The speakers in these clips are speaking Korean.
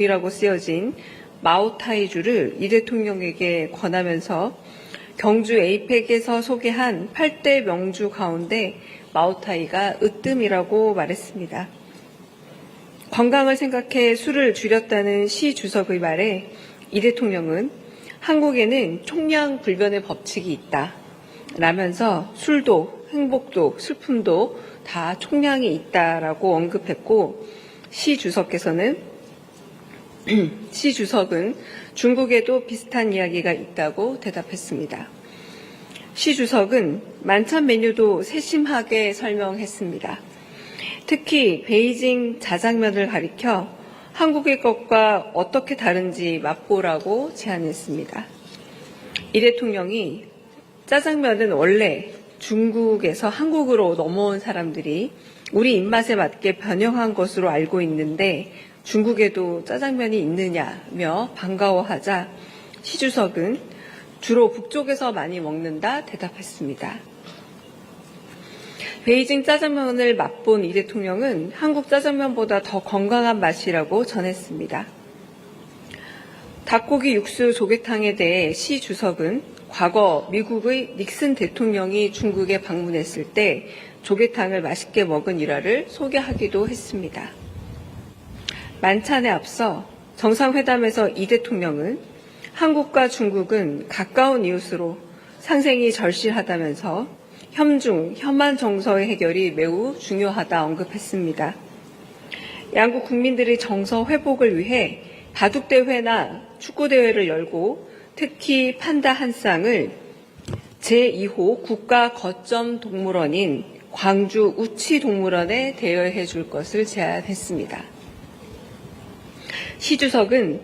이라고 쓰여진 마오타이주를 이 대통령에게 권하면서 경주 에이펙에서 소개한 8대 명주 가운데 마오타이가 으뜸이라고 말했습니다. 건강을 생각해 술을 줄였다는 시 주석의 말에 이 대통령은 한국에는 총량불변의 법칙이 있다 라면서 술도 행복도 슬픔도 다 총량이 있다라고 언급했고, 시 주석은 중국에도 비슷한 이야기가 있다고 대답했습니다. 시 주석은 만찬 메뉴도 세심하게 설명했습니다. 특히 베이징 자장면을 가리켜 한국의 것과 어떻게 다른지 맛보라고 제안했습니다. 이 대통령이 짜장면은 원래 중국에서 한국으로 넘어온 사람들이 우리 입맛에 맞게 변형한 것으로 알고 있는데 중국에도 짜장면이 있느냐며 반가워하자 시 주석은 주로 북쪽에서 많이 먹는다 대답했습니다. 베이징 짜장면을 맛본 이 대통령은 한국 짜장면보다 더 건강한 맛이라고 전했습니다. 닭고기 육수 조개탕에 대해 시 주석은 과거 미국의 닉슨 대통령이 중국에 방문했을 때 조개탕을 맛있게 먹은 일화를 소개하기도 했습니다. 만찬에 앞서 정상회담에서 이 대통령은 한국과 중국은 가까운 이웃으로 상생이 절실하다면서 혐중, 혐한 정서의 해결이 매우 중요하다 언급했습니다. 양국 국민들의 정서 회복을 위해 바둑대회나 축구대회를 열고 특히 판다 한 쌍을 제2호 국가거점동물원인 광주 우치동물원에 대여해 줄 것을 제안했습니다. 시 주석은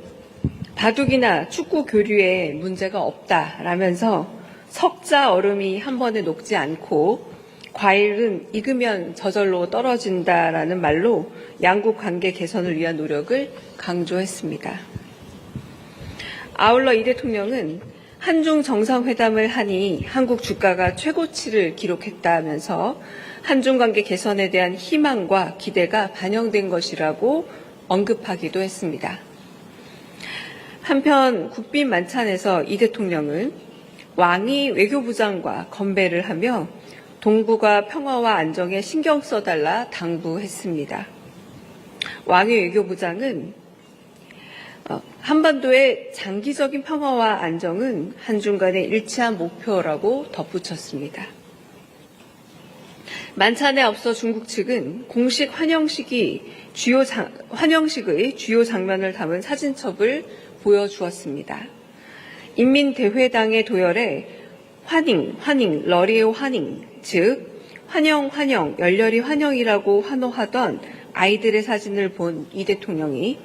바둑이나 축구 교류에 문제가 없다라면서 석자 얼음이 한 번에 녹지 않고 과일은 익으면 저절로 떨어진다라는 말로 양국 관계 개선을 위한 노력을 강조했습니다. 아울러 이 대통령은 한중 정상회담을 하니 한국 주가가 최고치를 기록했다면서 한중 관계 개선에 대한 희망과 기대가 반영된 것이라고 언급하기도 했습니다. 한편 국빈 만찬에서 이 대통령은 왕이 외교부장과 건배를 하며 동북아 평화와 안정에 신경 써달라 당부했습니다. 왕이 외교부장은 한반도의 장기적인 평화와 안정은 한중 간의 일치한 목표라고 덧붙였습니다. 만찬에 앞서 중국 측은 공식 환영식의 주요 장면을 담은 사진첩을 보여주었습니다. 인민대회당의 도열에 환영, 러리의 환영, 즉 환영, 열렬히 환영이라고 환호하던 아이들의 사진을 본 이 대통령이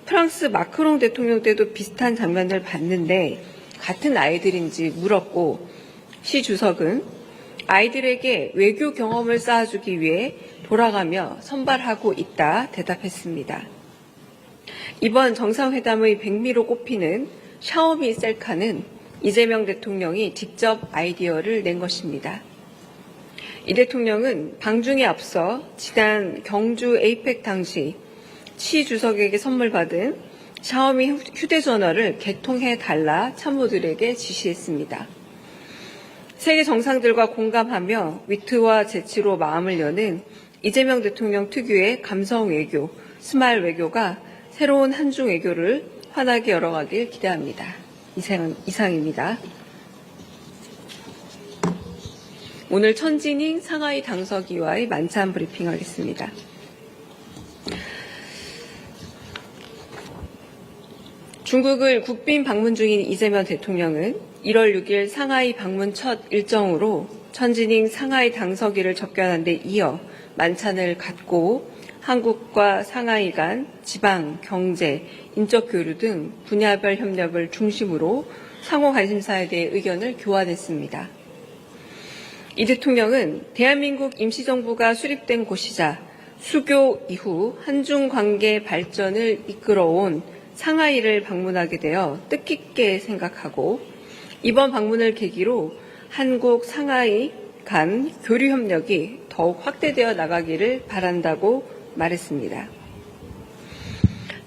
프랑스 마크롱 대통령 때도 비슷한 장면을 봤는데 같은 아이들인지 물었고, 시 주석은 아이들에게 외교 경험을 쌓아주기 위해 돌아가며 선발하고 있다 대답했습니다. 이번 정상회담의 백미로 꼽히는 샤오미 셀카는 이재명 대통령이 직접 아이디어를 낸 것입니다. 이 대통령은 방중에 앞서 지난 경주 에이펙 당시 시 주석에게 선물 받은 샤오미 휴대전화를 개통해달라 참모들에게 지시했습니다. 세계 정상들과 공감하며 위트와 재치로 마음을 여는 이재명 대통령 특유의 감성 외교, 스마일 외교가 새로운 한중 외교를 환하게 열어가길 기대합니다. 이상입니다. 오늘 천진잉 상하이 당서기와의 만찬 브리핑하겠습니다. 중국을 국빈 방문 중인 이재명 대통령은 1월 6일 상하이 방문 첫 일정으로 천진잉 상하이 당서기를 접견한 데 이어 만찬을 갖고 한국과 상하이 간 지방, 경제, 인적 교류 등 분야별 협력을 중심으로 상호 관심사에 대해 의견을 교환했습니다. 이 대통령은 대한민국 임시정부가 수립된 곳이자 수교 이후 한중 관계 발전을 이끌어온 상하이를 방문하게 되어 뜻깊게 생각하고 이번 방문을 계기로 한국 상하이 간 교류 협력이 더욱 확대되어 나가기를 바란다고 말했습니다.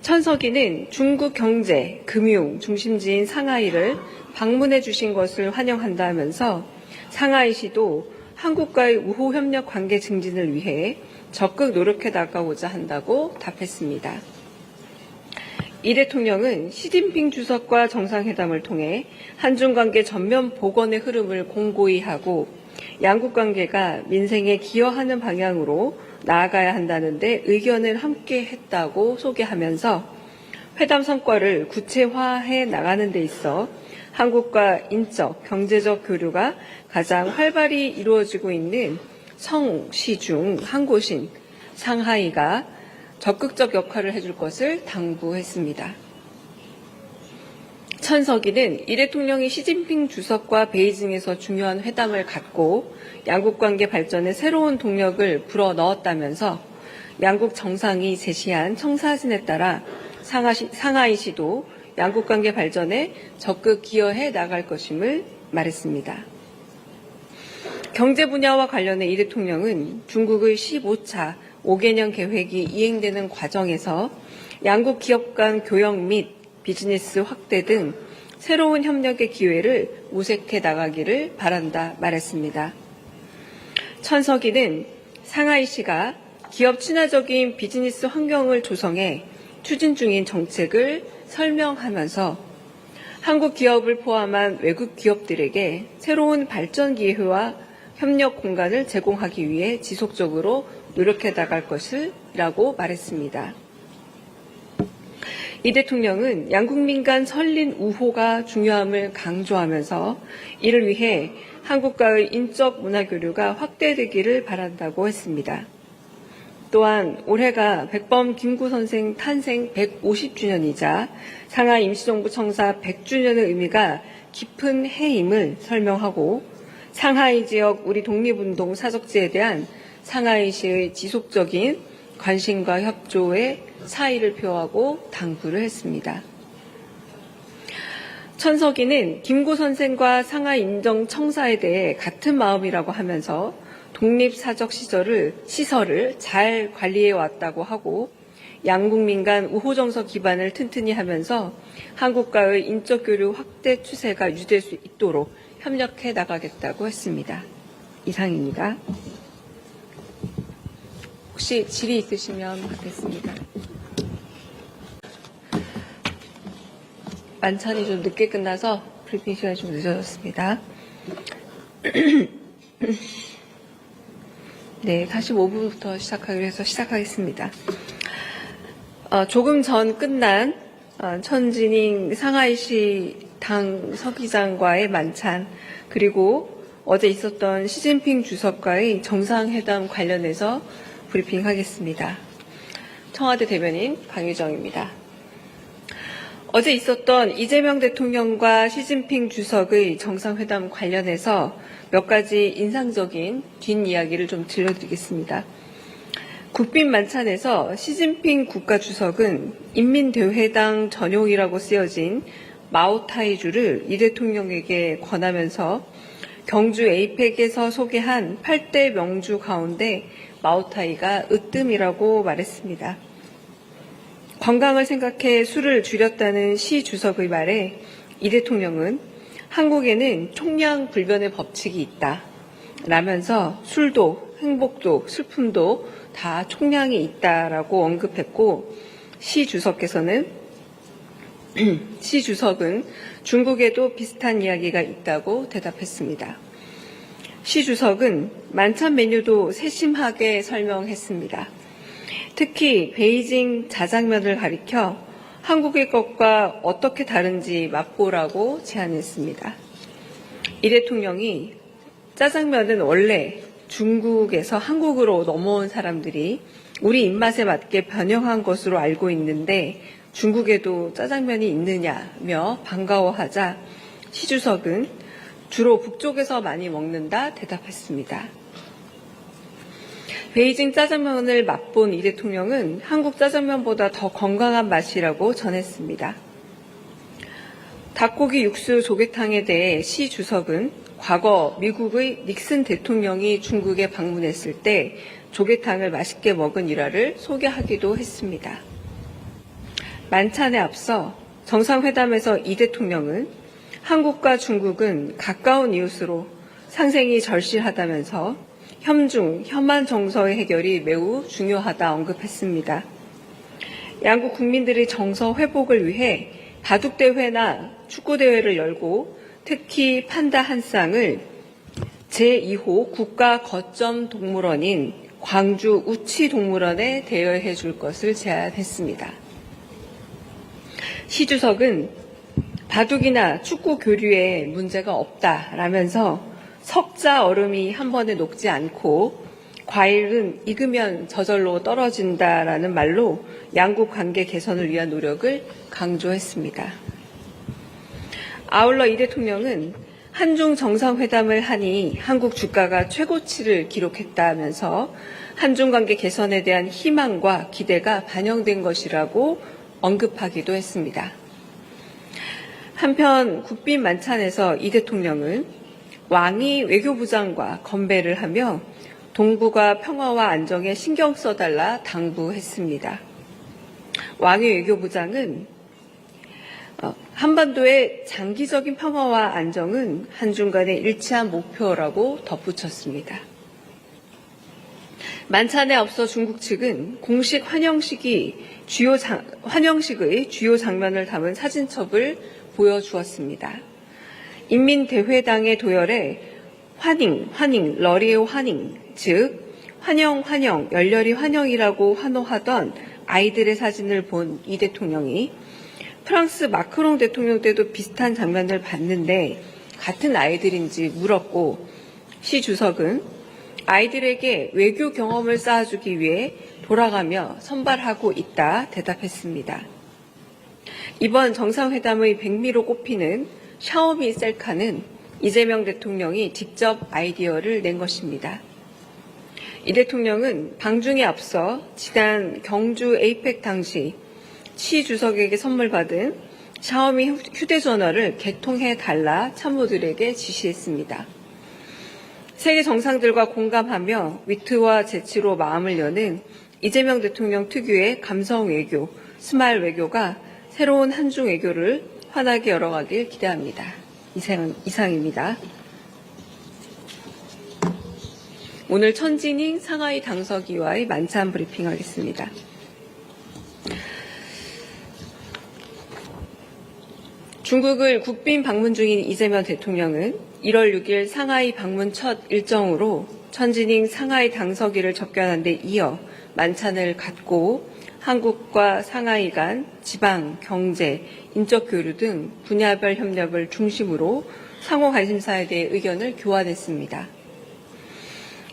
천석이는 중국 경제, 금융 중심지인 상하이를 방문해 주신 것을 환영한다면서 상하이시도 한국과의 우호 협력 관계 증진을 위해 적극 노력해 나가고자 한다고 답했습니다. 이 대통령은 시진핑 주석과 정상회담을 통해 한중 관계 전면 복원의 흐름을 공고히 하고 양국 관계가 민생에 기여하는 방향으로 나아가야 한다는 데 의견을 함께 했다고 소개하면서 회담 성과를 구체화해 나가는 데 있어 한국과 인적, 경제적 교류가 가장 활발히 이루어지고 있는 성, 시 중 한 곳인 상하이가 적극적 역할을 해줄 것을 당부했습니다. 천석이는 이 대통령이 시진핑 주석과 베이징에서 중요한 회담을 갖고 양국 관계 발전에 새로운 동력을 불어넣었다면서 양국 정상이 제시한 청사진에 따라 상하이시도 양국 관계 발전에 적극 기여해 나갈 것임을 말했습니다. 경제 분야와 관련해 이 대통령은 중국의 15차 5개년 계획이 이행되는 과정에서 양국 기업 간 교역 및 비즈니스 확대 등 새로운 협력의 기회를 모색해 나가기를 바란다 말했습니다. 천석이는 상하이시가 기업 친화적인 비즈니스 환경을 조성해 추진 중인 정책을 설명하면서 한국 기업을 포함한 외국 기업들에게 새로운 발전 기회와 협력 공간을 제공하기 위해 지속적으로 노력해 나갈 것이라고 말했습니다. 이 대통령은 양국민 간 설린 우호가 중요함을 강조하면서 이를 위해 한국과의 인적 문화 교류가 확대되기를 바란다고 했습니다. 또한 올해가 백범 김구 선생 탄생 150주년이자 상하이 임시정부 청사 100주년의 의미가 깊은 해임을 설명하고 상하이 지역 우리 독립운동 사적지에 대한 상하이시의 지속적인 관심과 협조에 사의를 표하고 당부를 했습니다. 천석이는 김구 선생과 상하이 인정청사에 대해 같은 마음이라고 하면서 독립사적 시설을 잘 관리해 왔다고 하고 양국민 간 우호정서 기반을 튼튼히 하면서 한국과의 인적 교류 확대 추세가 유지될 수 있도록 협력해 나가겠다고 했습니다. 이상입니다. 혹시 질의 있으시면 받겠습니다. 만찬이 좀 늦게 끝나서 브리핑 시간이 좀 늦어졌습니다. 네, 45분부터 시작하기로 해서 시작하겠습니다. 조금 전 끝난 천진잉 상하이시 당 서기장과의 만찬, 그리고 어제 있었던 시진핑 주석과의 정상회담 관련해서 브리핑하겠습니다. 청와대 대변인 강유정입니다. 어제 있었던 이재명 대통령과 시진핑 주석의 정상회담 관련해서 몇 가지 인상적인 뒷이야기를 좀 들려드리겠습니다. 국빈 만찬에서 시진핑 국가주석은 인민대회당 전용이라고 쓰여진 마오타이주를 이 대통령에게 권하면서 경주 에이펙에서 소개한 8대 명주 가운데 마오타이가 으뜸이라고 말했습니다. 건강을 생각해 술을 줄였다는 시 주석의 말에 이 대통령은 한국에는 총량불변의 법칙이 있다 라면서 술도 행복도 슬픔도 다 총량이 있다라고 언급했고 시 주석은 중국에도 비슷한 이야기가 있다고 대답했습니다. 시 주석은 만찬 메뉴도 세심하게 설명했습니다. 특히 베이징 자장면을 가리켜 한국의 것과 어떻게 다른지 맛보라고 제안했습니다. 이 대통령이 짜장면은 원래 중국에서 한국으로 넘어온 사람들이 우리 입맛에 맞게 변형한 것으로 알고 있는데 중국에도 짜장면이 있느냐며 반가워하자 시 주석은 주로 북쪽에서 많이 먹는다 대답했습니다. 베이징 짜장면을 맛본 이 대통령은 한국 짜장면보다 더 건강한 맛이라고 전했습니다. 닭고기 육수 조개탕에 대해 시 주석은 과거 미국의 닉슨 대통령이 중국에 방문했을 때 조개탕을 맛있게 먹은 일화를 소개하기도 했습니다. 만찬에 앞서 정상회담에서 이 대통령은 한국과 중국은 가까운 이웃으로 상생이 절실하다면서 현중, 현안 정서의 해결이 매우 중요하다 언급했습니다. 양국 국민들의 정서 회복을 위해 바둑대회나 축구대회를 열고 특히 판다 한 쌍을 제2호 국가 거점 동물원인 광주 우치동물원에 대여해 줄 것을 제안했습니다. 시 주석은 바둑이나 축구 교류에 문제가 없다라면서 석자 얼음이 한 번에 녹지 않고 과일은 익으면 저절로 떨어진다라는 말로 양국 관계 개선을 위한 노력을 강조했습니다. 아울러 이 대통령은 한중 정상회담을 하니 한국 주가가 최고치를 기록했다면서 한중 관계 개선에 대한 희망과 기대가 반영된 것이라고 언급하기도 했습니다. 한편 국빈 만찬에서 이 대통령은 왕이 외교부장과 건배를 하며 동북아 평화와 안정에 신경 써달라 당부했습니다. 왕이 외교부장은 한반도의 장기적인 평화와 안정은 한중 간의 일치한 목표라고 덧붙였습니다. 만찬에 앞서 중국 측은 공식 환영식의 주요 장면을 담은 사진첩을 보여주었습니다. 인민대회당의 도열에 환영, 러리오 환영, 즉 환영, 열렬히 환영이라고 환호하던 아이들의 사진을 본 이 대통령이 프랑스 마크롱 대통령 때도 비슷한 장면을 봤는데 같은 아이들인지 물었고 시 주석은 아이들에게 외교 경험을 쌓아주기 위해 돌아가며 선발하고 있다 대답했습니다. 이번 정상회담의 백미로 꼽히는 샤오미 셀카는 이재명 대통령이 직접 아이디어를 낸 것입니다. 이 대통령은 방중에 앞서 지난 경주 에이펙 당시 시 주석에게 선물 받은 샤오미 휴대전화를 개통해달라 참모들에게 지시했습니다. 세계 정상들과 공감하며 위트와 재치로 마음을 여는 이재명 대통령 특유의 감성 외교, 스마일 외교가 새로운 한중 외교를 환하게 열어가길 기대합니다. 이상입니다. 오늘 천진잉 상하이 당서기와의 만찬 브리핑하겠습니다. 중국을 국빈 방문 중인 이재명 대통령은 1월 6일 상하이 방문 첫 일정으로 천진잉 상하이 당서기를 접견한 데 이어 만찬을 갖고 한국과 상하이 간 지방, 경제, 인적 교류 등 분야별 협력을 중심으로 상호 관심사에 대해 의견을 교환했습니다.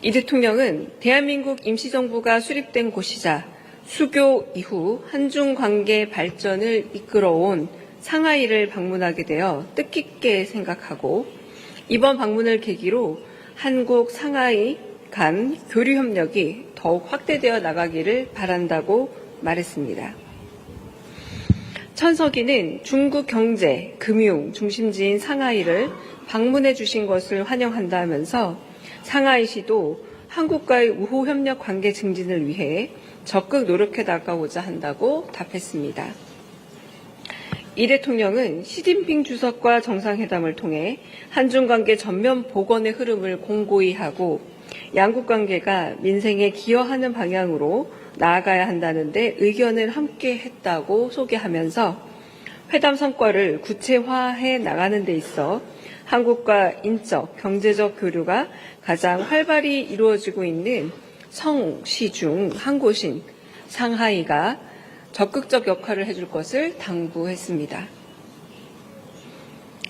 이 대통령은 대한민국 임시정부가 수립된 곳이자 수교 이후 한중 관계 발전을 이끌어온 상하이를 방문하게 되어 뜻깊게 생각하고 이번 방문을 계기로 한국 상하이 간 교류 협력이 더욱 확대되어 나가기를 바란다고 말했습니다. 천석이는 중국 경제, 금융 중심지인 상하이를 방문해 주신 것을 환영한다면서 상하이시도 한국과의 우호 협력 관계 증진을 위해 적극 노력해 나가고자 한다고 답했습니다. 이 대통령은 시진핑 주석과 정상회담을 통해 한중 관계 전면 복원의 흐름을 공고히 하고 양국 관계가 민생에 기여하는 방향으로 나아가야 한다는 데 의견을 함께 했다고 소개하면서 회담 성과를 구체화해 나가는 데 있어 한국과 인적, 경제적 교류가 가장 활발히 이루어지고 있는 성, 시 중 한 곳인 상하이가 적극적 역할을 해줄 것을 당부했습니다.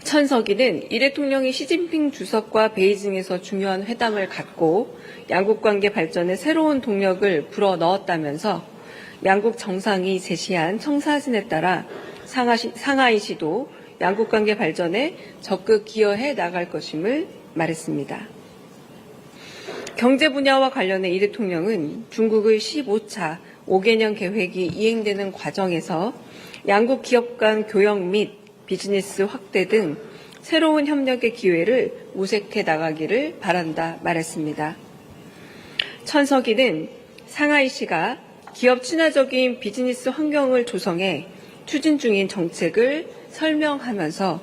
천석이는 이 대통령이 시진핑 주석과 베이징에서 중요한 회담을 갖고 양국 관계 발전에 새로운 동력을 불어넣었다면서 양국 정상이 제시한 청사진에 따라 상하이시도 양국 관계 발전에 적극 기여해 나갈 것임을 말했습니다. 경제 분야와 관련해 이 대통령은 중국의 15차 5개년 계획이 이행되는 과정에서 양국 기업 간 교역 및 비즈니스 확대 등 새로운 협력의 기회를 모색해 나가기를 바란다 말했습니다. 천석이는 상하이시가 기업 친화적인 비즈니스 환경을 조성해 추진 중인 정책을 설명하면서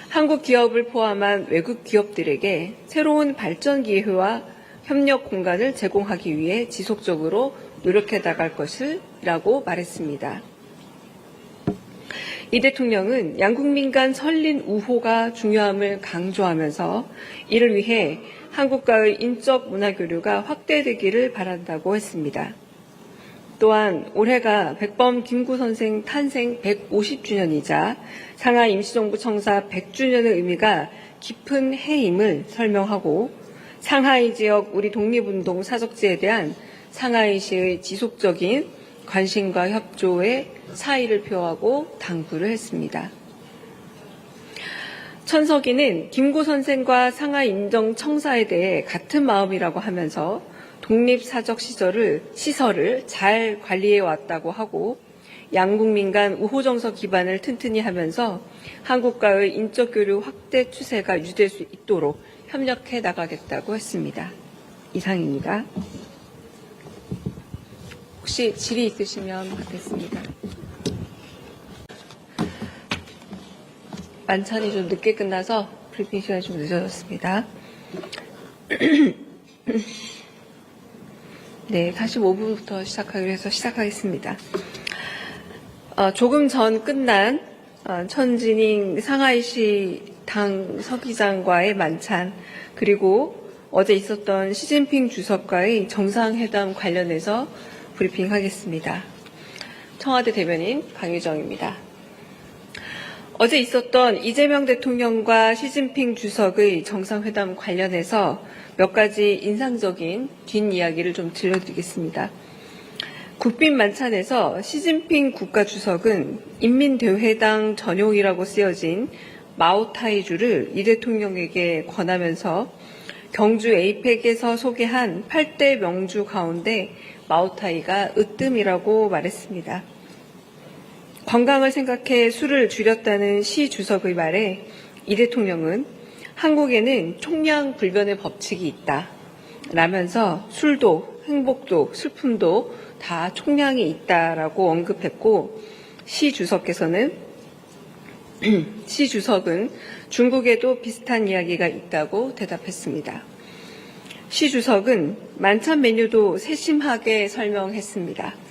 한국 기업을 포함한 외국 기업들에게 새로운 발전 기회와 협력 공간을 제공하기 위해 지속적으로 노력해 나갈 것이라고 말했습니다. 이 대통령은 양국민 간 설린 우호가 중요함을 강조하면서 이를 위해 한국과의 인적 문화 교류가 확대되기를 바란다고 했습니다. 또한 올해가 백범 김구 선생 탄생 150주년이자 상하이 임시정부 청사 100주년의 의미가 깊은 해임을 설명하고 상하이 지역 우리 독립운동 사적지에 대한 상하이시의 지속적인 관심과 협조에 사의를 표하고 당부를 했습니다. 천석이는 김구 선생과 상하이 임정청사에 대해 같은 마음이라고 하면서 독립사적 시설을 잘 관리해 왔다고 하고 양국민 간 우호정서 기반을 튼튼히 하면서 한국과의 인적 교류 확대 추세가 유지될 수 있도록 협력해 나가겠다고 했습니다. 이상입니다. 혹시 질의 있으시면 받겠습니다. 만찬이 좀 늦게 끝나서 브리핑 시간이 좀 늦어졌습니다. 네, 45분부터 시작하기로 해서 시작하겠습니다. 조금 전 끝난 천진잉 상하이시 당 서기장과의 만찬, 그리고 어제 있었던 시진핑 주석과의 정상회담 관련해서 브리핑하겠습니다. 청와대 대변인 강유정입니다. 어제 있었던 이재명 대통령과 시진핑 주석의 정상회담 관련해서 몇 가지 인상적인 뒷이야기를 좀 들려드리겠습니다. 국빈 만찬에서 시진핑 국가주석은 인민대회당 전용이라고 쓰여진 마오타이주를 이 대통령에게 권하면서 경주 에이펙에서 소개한 8대 명주 가운데 마오타이가 으뜸이라고 말했습니다. 건강을 생각해 술을 줄였다는 시 주석의 말에 이 대통령은 한국에는 총량불변의 법칙이 있다 라면서 술도 행복도 슬픔도 다 총량이 있다라고 언급했고 시 주석은 중국에도 비슷한 이야기가 있다고 대답했습니다. 시 주석은 만찬 메뉴도 세심하게 설명했습니다.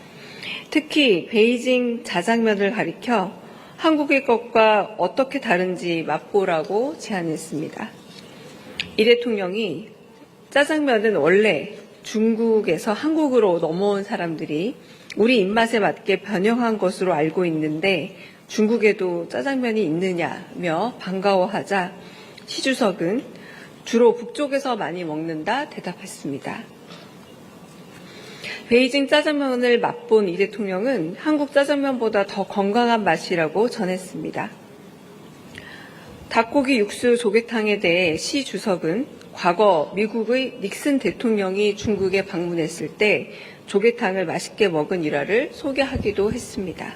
특히 베이징 자장면을 가리켜 한국의 것과 어떻게 다른지 맛보라고 제안했습니다. 이 대통령이 짜장면은 원래 중국에서 한국으로 넘어온 사람들이 우리 입맛에 맞게 변형한 것으로 알고 있는데 중국에도 짜장면이 있느냐며 반가워하자 시 주석은 주로 북쪽에서 많이 먹는다 대답했습니다. 베이징 짜장면을 맛본 이 대통령은 한국 짜장면보다 더 건강한 맛이라고 전했습니다. 닭고기 육수 조개탕에 대해 시 주석은 과거 미국의 닉슨 대통령이 중국에 방문했을 때 조개탕을 맛있게 먹은 일화를 소개하기도 했습니다.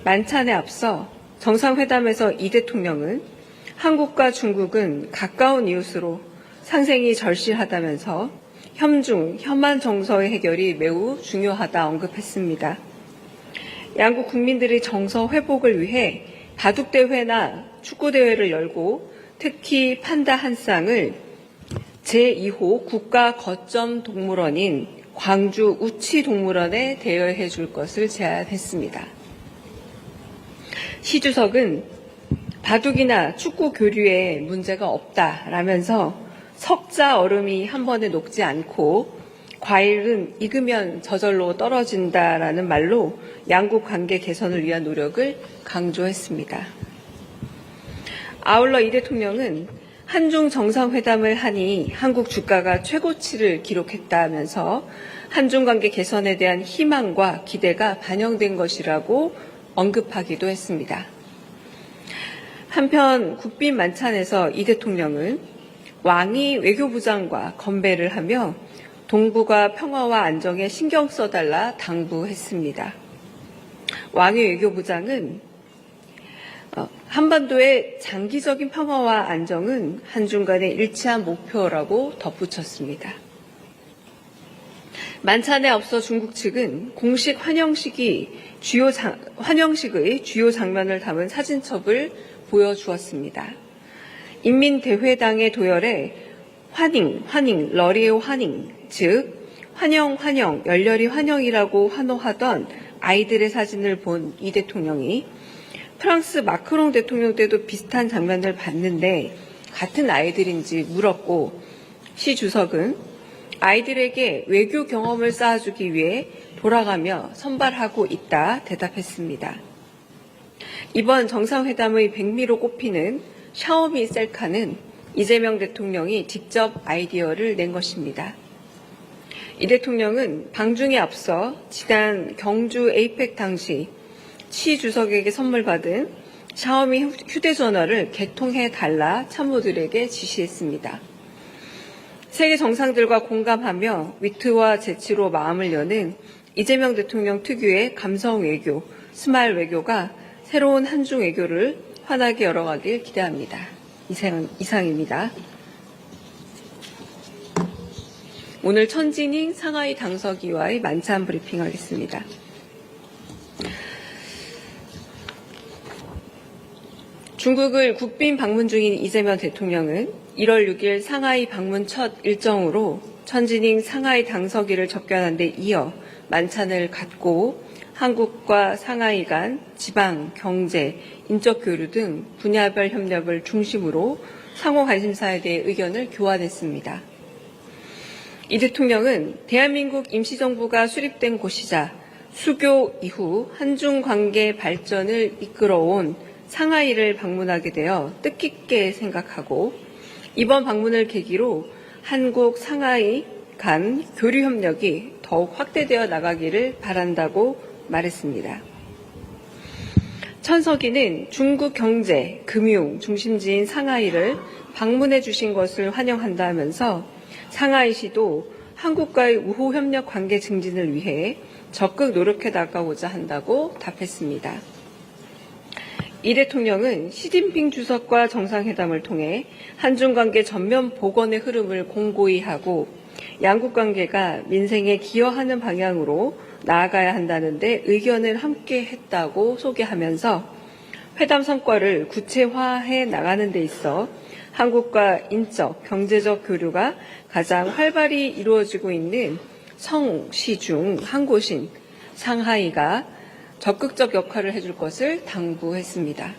만찬에 앞서 정상회담에서 이 대통령은 한국과 중국은 가까운 이웃으로 상생이 절실하다면서 혐중, 혐한 정서의 해결이 매우 중요하다 언급했습니다. 양국 국민들의 정서 회복을 위해 바둑대회나 축구대회를 열고 특히 판다 한 쌍을 제2호 국가거점동물원인 광주 우치동물원에 대여해 줄 것을 제안했습니다. 시 주석은 바둑이나 축구 교류에 문제가 없다라면서 석자 얼음이 한 번에 녹지 않고 과일은 익으면 저절로 떨어진다라는 말로 양국 관계 개선을 위한 노력을 강조했습니다. 아울러 이 대통령은 한중 정상회담을 하니 한국 주가가 최고치를 기록했다면서 한중 관계 개선에 대한 희망과 기대가 반영된 것이라고 언급하기도 했습니다. 한편 국빈 만찬에서 이 대통령은 왕이 외교부장과 건배를 하며 동북아 평화와 안정에 신경 써달라 당부했습니다. 왕이 외교부장은 한반도의 장기적인 평화와 안정은 한중 간의 일치한 목표라고 덧붙였습니다. 만찬에 앞서 중국 측은 공식 환영식의 주요 장면을 담은 사진첩을 보여주었습니다. 인민대회당의 도열에 환영, 러리오 환영, 즉 환영, 열렬히 환영이라고 환호하던 아이들의 사진을 본 이 대통령이 프랑스 마크롱 대통령 때도 비슷한 장면을 봤는데 같은 아이들인지 물었고, 시 주석은 아이들에게 외교 경험을 쌓아주기 위해 돌아가며 선발하고 있다 대답했습니다. 이번 정상회담의 백미로 꼽히는 샤오미 셀카는 이재명 대통령이 직접 아이디어를 낸 것입니다. 이 대통령은 방중에 앞서 지난 경주 에이펙 당시 시 주석에게 선물 받은 샤오미 휴대전화를 개통해달라 참모들에게 지시했습니다. 세계 정상들과 공감하며 위트와 재치로 마음을 여는 이재명 대통령 특유의 감성 외교, 스마일 외교가 새로운 한중 외교를 환하게 열어가길 기대합니다. 이상입니다. 오늘 천진잉 상하이 당서기와의 만찬 브리핑하겠습니다. 중국을 국빈 방문 중인 이재명 대통령은 1월 6일 상하이 방문 첫 일정으로 천진잉 상하이 당서기를 접견한 데 이어 만찬을 갖고 한국과 상하이 간 지방, 경제, 인적 교류 등 분야별 협력을 중심으로 상호 관심사에 대해 의견을 교환했습니다. 이 대통령은 대한민국 임시정부가 수립된 곳이자 수교 이후 한중 관계 발전을 이끌어온 상하이를 방문하게 되어 뜻깊게 생각하고 이번 방문을 계기로 한국 상하이 간 교류 협력이 더욱 확대되어 나가기를 바란다고 말했습니다. 천석이는 중국 경제, 금융 중심지인 상하이를 방문해 주신 것을 환영한다면서 상하이시도 한국과의 우호 협력 관계 증진을 위해 적극 노력해 나가고자 한다고 답했습니다. 이 대통령은 시진핑 주석과 정상회담을 통해 한중 관계 전면 복원의 흐름을 공고히 하고 양국 관계가 민생에 기여하는 방향으로 나아가야 한다는 데 의견을 함께 했다고 소개하면서 회담 성과를 구체화해 나가는 데 있어 한국과 인적, 경제적 교류가 가장 활발히 이루어지고 있는 성시 중 한 곳인 상하이가 적극적 역할을 해줄 것을 당부했습니다.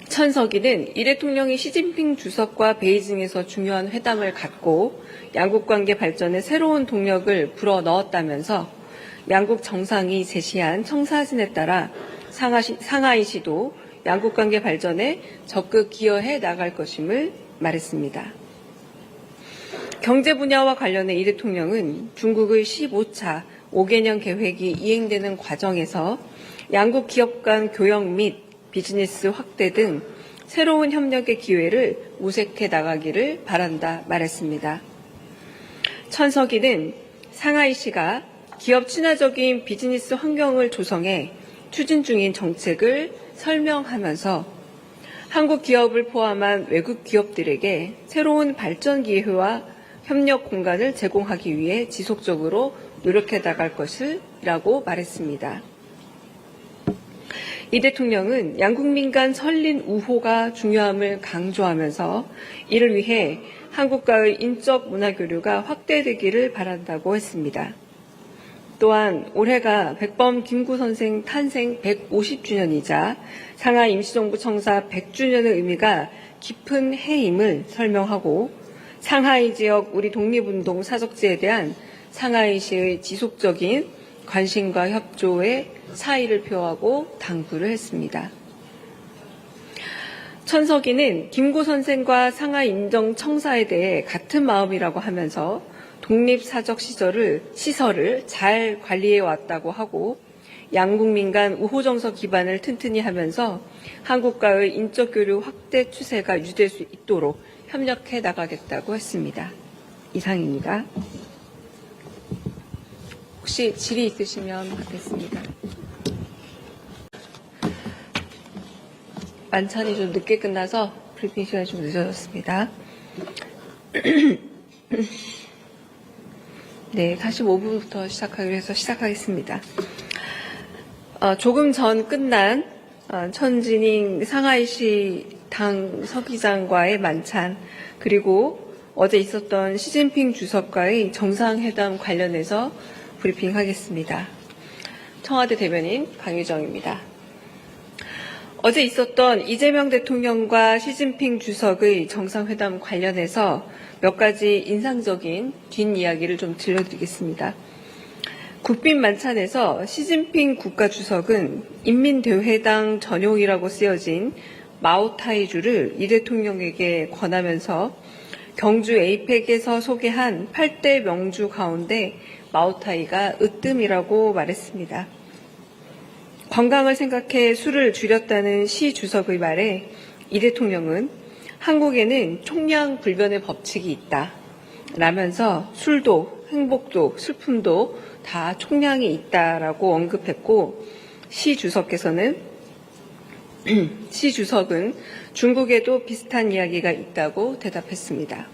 천석이는 이 대통령이 시진핑 주석과 베이징에서 중요한 회담을 갖고 양국 관계 발전에 새로운 동력을 불어넣었다면서 양국 정상이 제시한 청사진에 따라 상하이시도 양국 관계 발전에 적극 기여해 나갈 것임을 말했습니다. 경제 분야와 관련해 이 대통령은 중국의 15차 5개년 계획이 이행되는 과정에서 양국 기업 간 교역 및 비즈니스 확대 등 새로운 협력의 기회를 모색해 나가기를 바란다 말했습니다. 천석이는 상하이시가 기업 친화적인 비즈니스 환경을 조성해 추진 중인 정책을 설명하면서 한국 기업을 포함한 외국 기업들에게 새로운 발전 기회와 협력 공간을 제공하기 위해 지속적으로 노력해 나갈 것이라고 말했습니다. 이 대통령은 양국민 간 설린 우호가 중요함을 강조하면서 이를 위해 한국과의 인적 문화 교류가 확대되기를 바란다고 했습니다. 또한 올해가 백범 김구 선생 탄생 150주년이자 상하이 임시정부 청사 100주년의 의미가 깊은 해임을 설명하고 상하이 지역 우리 독립운동 사적지에 대한 상하이시의 지속적인 관심과 협조에 사의를 표하고 당부를 했습니다. 천석이는 김구 선생과 상하이 인정청사에 대해 같은 마음이라고 하면서 독립사적 시설을 잘 관리해 왔다고 하고 양국민 간 우호정서 기반을 튼튼히 하면서 한국과의 인적 교류 확대 추세가 유지될 수 있도록 협력해 나가겠다고 했습니다. 이상입니다. 혹시 질의 있으시면 받겠습니다. 만찬이 좀 늦게 끝나서 브리핑 시간이 좀 늦어졌습니다. 네, 45분부터 시작하기로 해서 시작하겠습니다. 조금 전 끝난 천지닝 상하이시 당 서기장과의 만찬, 그리고 어제 있었던 시진핑 주석과의 정상회담 관련해서 브리핑하겠습니다. 청와대 대변인 강유정입니다. 어제 있었던 이재명 대통령과 시진핑 주석의 정상회담 관련해서 몇 가지 인상적인 뒷이야기를 좀 들려드리겠습니다. 국빈 만찬에서 시진핑 국가주석은 인민대회당 전용이라고 쓰여진 마오타이주를 이 대통령에게 권하면서 경주 에이펙에서 소개한 8대 명주 가운데 마오타이가 으뜸이라고 말했습니다. 건강을 생각해 술을 줄였다는 시 주석의 말에 이 대통령은 한국에는 총량불변의 법칙이 있다 라면서 술도 행복도 슬픔도 다 총량이 있다라고 언급했고, 시 주석은 중국에도 비슷한 이야기가 있다고 대답했습니다.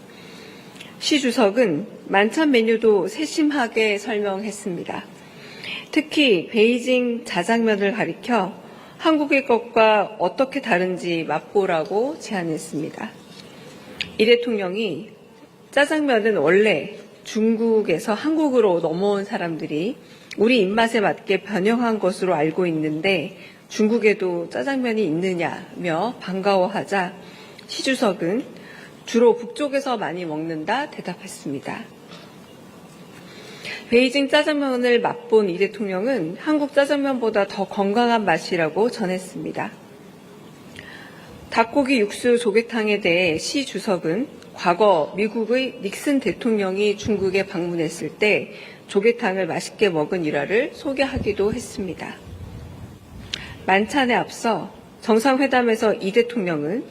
시 주석은 만찬 메뉴도 세심하게 설명했습니다. 특히 베이징 자장면을 가리켜 한국의 것과 어떻게 다른지 맛보라고 제안했습니다. 이 대통령이 짜장면은 원래 중국에서 한국으로 넘어온 사람들이 우리 입맛에 맞게 변형한 것으로 알고 있는데 중국에도 짜장면이 있느냐며 반가워하자 시 주석은 주로 북쪽에서 많이 먹는다 대답했습니다. 베이징 짜장면을 맛본 이 대통령은 한국 짜장면보다 더 건강한 맛이라고 전했습니다. 닭고기 육수 조개탕에 대해 시 주석은 과거 미국의 닉슨 대통령이 중국에 방문했을 때 조개탕을 맛있게 먹은 일화를 소개하기도 했습니다. 만찬에 앞서 정상회담에서 이 대통령은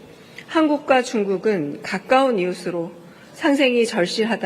한국과 중국은 가까운 이웃으로 상생이 절실하다며